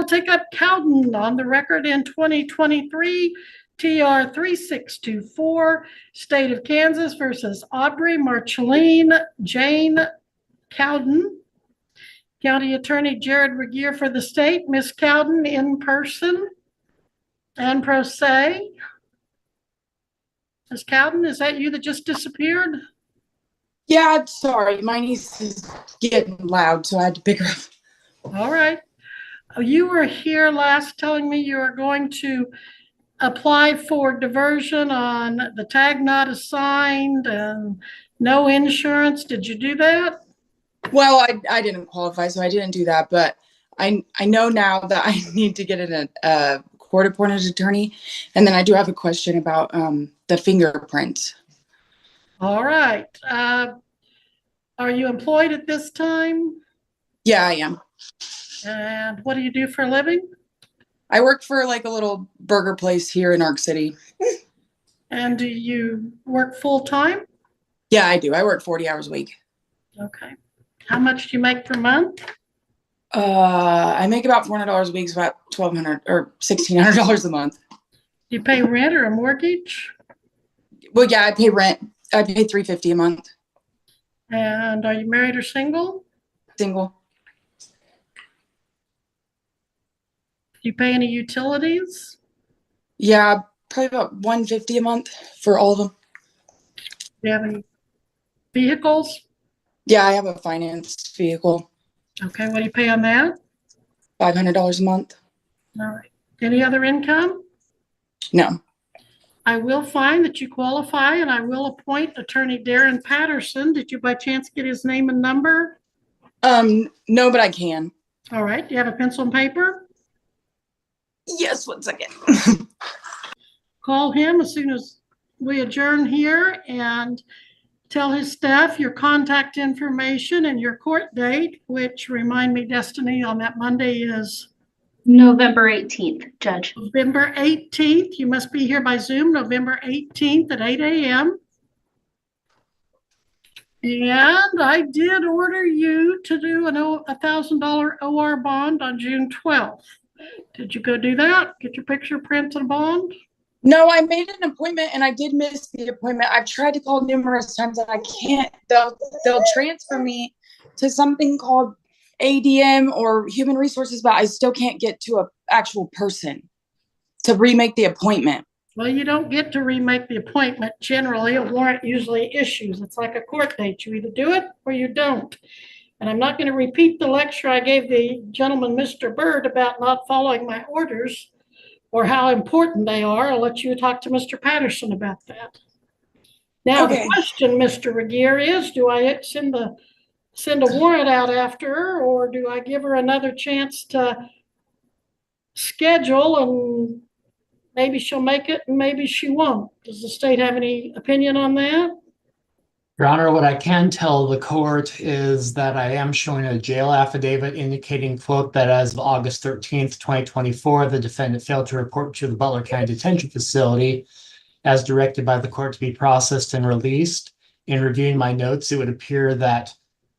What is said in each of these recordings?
take up Cowden on the record in 2023, TR 3624, State of Kansas versus Aubrey Marceline Jane Cowden. County Attorney Jared Regier for the state. Ms. Cowden in person and pro se. Ms. Cowden, is that you that just disappeared? Yeah, I'm sorry. My niece is getting loud, so I had to pick her up. All right. You were here last telling me you are going to apply for diversion on the tag not assigned and no insurance. Did you do that? Well, I didn't qualify, so I didn't do that. But I know now that I need to get a court-appointed attorney. And then I do have a question about the fingerprint. All right. Are you employed at this time? Yeah, I am. And what do you do for a living? I work for like a little burger place here in Arc City. And do you work full time? Yeah, I do. I work 40 hours a week. Okay. How much do you make per month? I make about $400 a week, so about $1,200 or $1,600 a month. Do you pay rent or a mortgage? Well, yeah, I pay rent. I pay $350 a month. And are you married or single? Single. Do you pay any utilities? Yeah, probably about $150 a month for all of them. Do you have any vehicles? Yeah, I have a financed vehicle. Okay, what do you pay on that? $500 a month. All right. Any other income? No. I will find that you qualify, and I will appoint Attorney Darren Patterson. Did you by chance get his name and number? No, but I can. All right. Do you have a pencil and paper? Yes, 1 second. Call him as soon as we adjourn here and tell his staff your contact information and your court date, which, remind me, Destiny, on that Monday is November 18th, Judge. November 18th. You must be here by Zoom, November 18th at 8 a.m. And I did order you to do a $1,000 OR bond on June 12th. Did you go do that? Get your picture print and bond? No, I made an appointment and I did miss the appointment. I've tried to call numerous times and I can't. They'll transfer me to something called ADM or Human Resources, but I still can't get to an actual person to remake the appointment. Well, you don't get to remake the appointment. Generally, a warrant usually issues. It's like a court date. You either do it or you don't. And I'm not going to repeat the lecture I gave the gentleman, Mr. Bird, about not following my orders or how important they are. I'll let you talk to Mr. Patterson about that. Now, okay. The question, Mr. Regier, is do I send a warrant out after her, or do I give her another chance to schedule and maybe she'll make it and maybe she won't? Does the state have any opinion on that? Your Honor, what I can tell the court is that I am showing a jail affidavit indicating, quote, that as of August 13th, 2024, the defendant failed to report to the Butler County Detention Facility as directed by the court to be processed and released. In reviewing my notes, it would appear that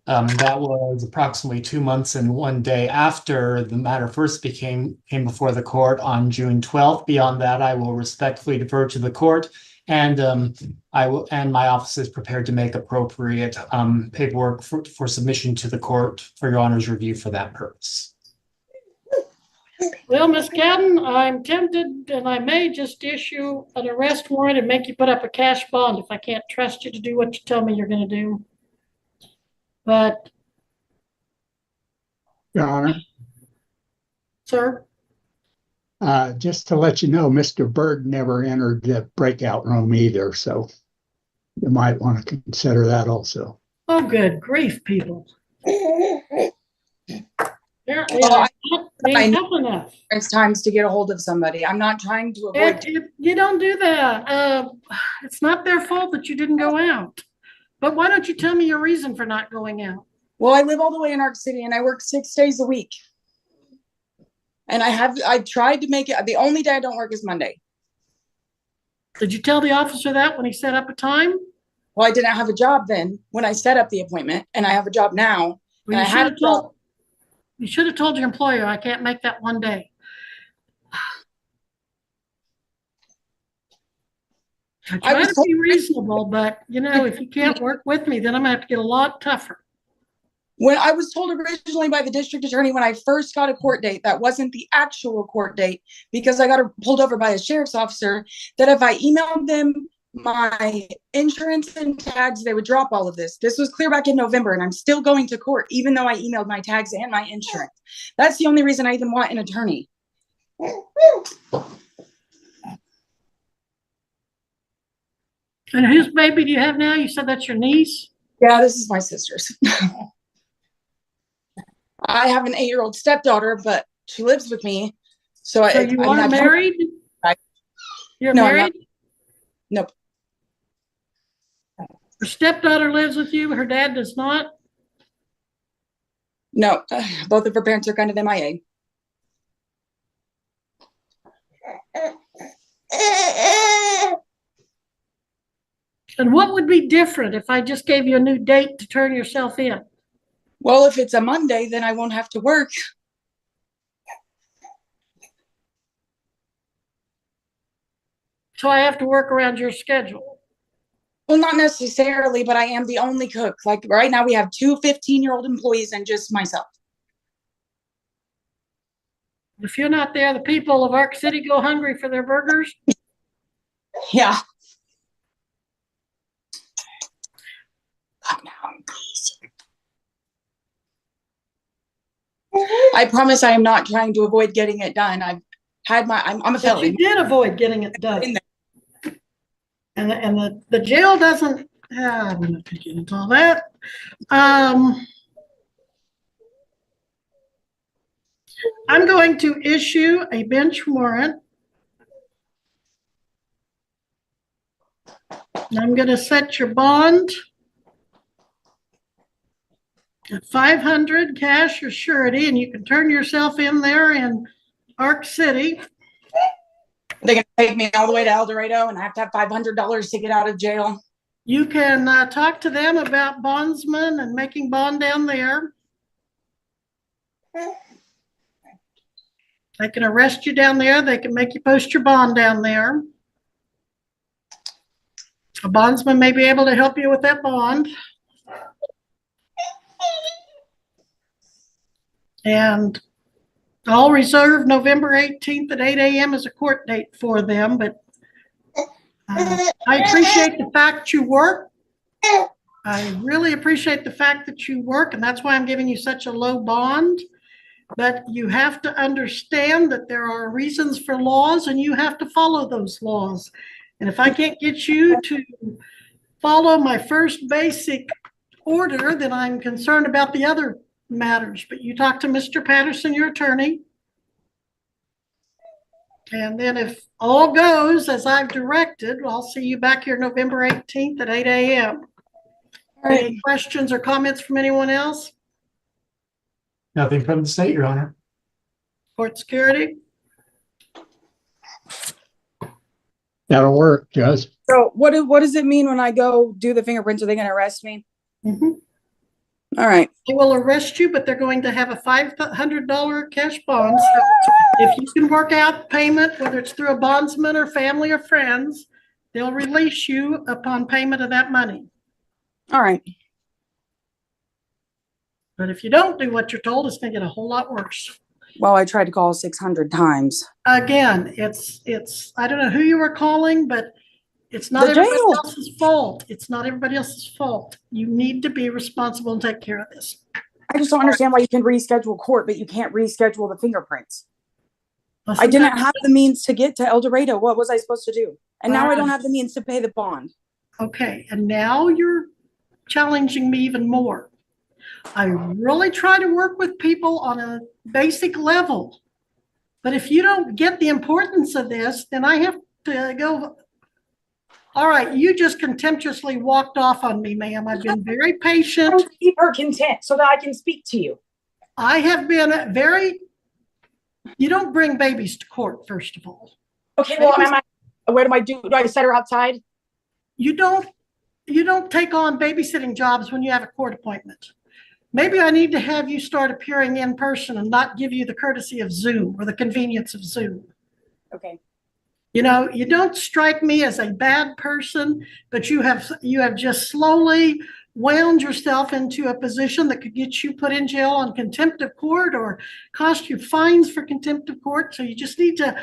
that was approximately 2 months and 1 day after the matter first came before the court on June 12th. Beyond that, I will respectfully defer to the court, and my office is prepared to make appropriate paperwork for submission to the court for Your Honor's review for that purpose. Well, Ms. Cowden, I'm tempted, and I may just issue an arrest warrant and make you put up a cash bond if I can't trust you to do what you tell me you're going to do. But, Your Honor. Sir? Just to let you know, Mr. Bird never entered the breakout room either, so you might want to consider that also. Oh, good grief, people. Apparently, I know enough. It's times to get a hold of somebody. I'm not trying to avoid. You don't do that. It's not their fault that you didn't go out. But why don't you tell me your reason for not going out? Well, I live all the way in Arc City and I work 6 days a week. And I tried to make it. The only day I don't work is Monday. Did you tell the officer that when he set up a time? Well, I didn't have a job then when I set up the appointment, and I have a job now. Well, and I had a job. You should have told your employer, I can't make that one day. I try was to told- be reasonable, but you know, if you can't work with me, then I'm gonna have to get a lot tougher. When I was told originally by the district attorney when I first got a court date, that wasn't the actual court date, because I got pulled over by a sheriff's officer, that if I emailed them my insurance and tags, they would drop all of this. This was clear back in November, and I'm still going to court, even though I emailed my tags and my insurance. That's the only reason I even want an attorney. And whose baby do you have now? You said that's your niece? Yeah, this is my sister's. I have an 8-year-old stepdaughter, but she lives with me. So you are I've married? You're No, I'm married? Nope. Her stepdaughter lives with you, her dad does not? No, both of her parents are kind of MIA. And what would be different if I just gave you a new date to turn yourself in? Well, if it's a Monday, then I won't have to work. So I have to work around your schedule. Well, not necessarily, but I am the only cook. Like right now we have 2 15-year-old employees and just myself. If you're not there, the people of Arc City go hungry for their burgers. Yeah. I promise I am not trying to avoid getting it done. I've had I'm a But felon. you did avoid getting it done. And the jail doesn't, I'm not going to get into all that. I'm going to issue a bench warrant. And I'm going to set your bond at $500 cash or surety, and you can turn yourself in there in Arc City. They're gonna take me all the way to El Dorado, and I have to have $500 to get out of jail. You can talk to them about bondsmen and making bond down there. They can arrest you down there. They can make you post your bond down there. A bondsman may be able to help you with that bond. And I'll reserve November 18th at 8 a.m. as a court date for them, but I appreciate the fact you work. I really appreciate the fact that you work, and that's why I'm giving you such a low bond. But you have to understand that there are reasons for laws, and you have to follow those laws. And if I can't get you to follow my first basic order, then I'm concerned about the other matters. But you talk to Mr. Patterson, your attorney. And then if all goes as I've directed, I'll see you back here November 18th at 8 a.m. Right. Any questions or comments from anyone else? Nothing from the state, Your Honor. Court security? That'll work, Judge. So what does it mean when I go do the fingerprints? Are they going to arrest me? Mm-hmm. All right. They will arrest you, but they're going to have a $500 cash bond. So if you can work out payment, whether it's through a bondsman or family or friends, they'll release you upon payment of that money. All right. But if you don't do what you're told, it's going to get a whole lot worse. Well, I tried to call 600 times. Again, it's I don't know who you were calling, but it's not The everybody jail. else's fault. It's not everybody else's fault. You need to be responsible and take care of this. I just don't understand why you can reschedule court, but you can't reschedule the fingerprints. I Listen, didn't have the means to get to El Dorado. What was I supposed to do? And now I don't Right. have the means to pay the bond. Okay, and now you're challenging me even more. I really try to work with people on a basic level. But if you don't get the importance of this, then I have to go. All right, you just contemptuously walked off on me, ma'am. I've been very patient. Keep her content so that I can speak to you. I have been very, you don't bring babies to court, first of all. Okay, well, what do I do? Do I set her outside? You don't take on babysitting jobs when you have a court appointment. Maybe I need to have you start appearing in person and not give you the courtesy of Zoom or the convenience of Zoom. Okay. You know, you don't strike me as a bad person, but you have just slowly wound yourself into a position that could get you put in jail on contempt of court or cost you fines for contempt of court. So you just need to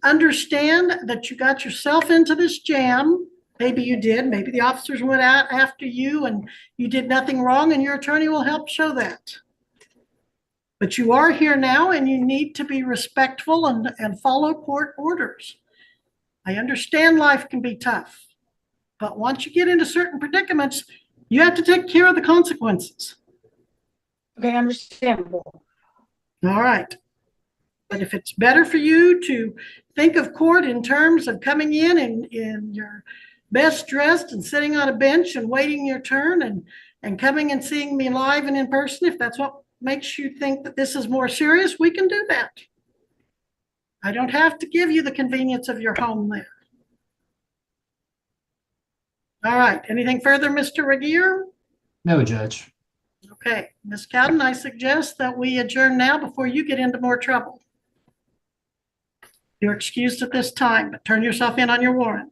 understand that you got yourself into this jam. Maybe you did. Maybe the officers went out after you and you did nothing wrong, and your attorney will help show that. But you are here now, and you need to be respectful and follow court orders. I understand life can be tough, but once you get into certain predicaments, you have to take care of the consequences. Okay, understandable. All right. But if it's better for you to think of court in terms of coming in your best dressed and sitting on a bench and waiting your turn and coming and seeing me live and in person, if that's what makes you think that this is more serious, we can do that. I don't have to give you the convenience of your home there. All right. Anything further, Mr. Regier? No, Judge. Okay. Ms. Cowden, I suggest that we adjourn now before you get into more trouble. You're excused at this time, but turn yourself in on your warrant.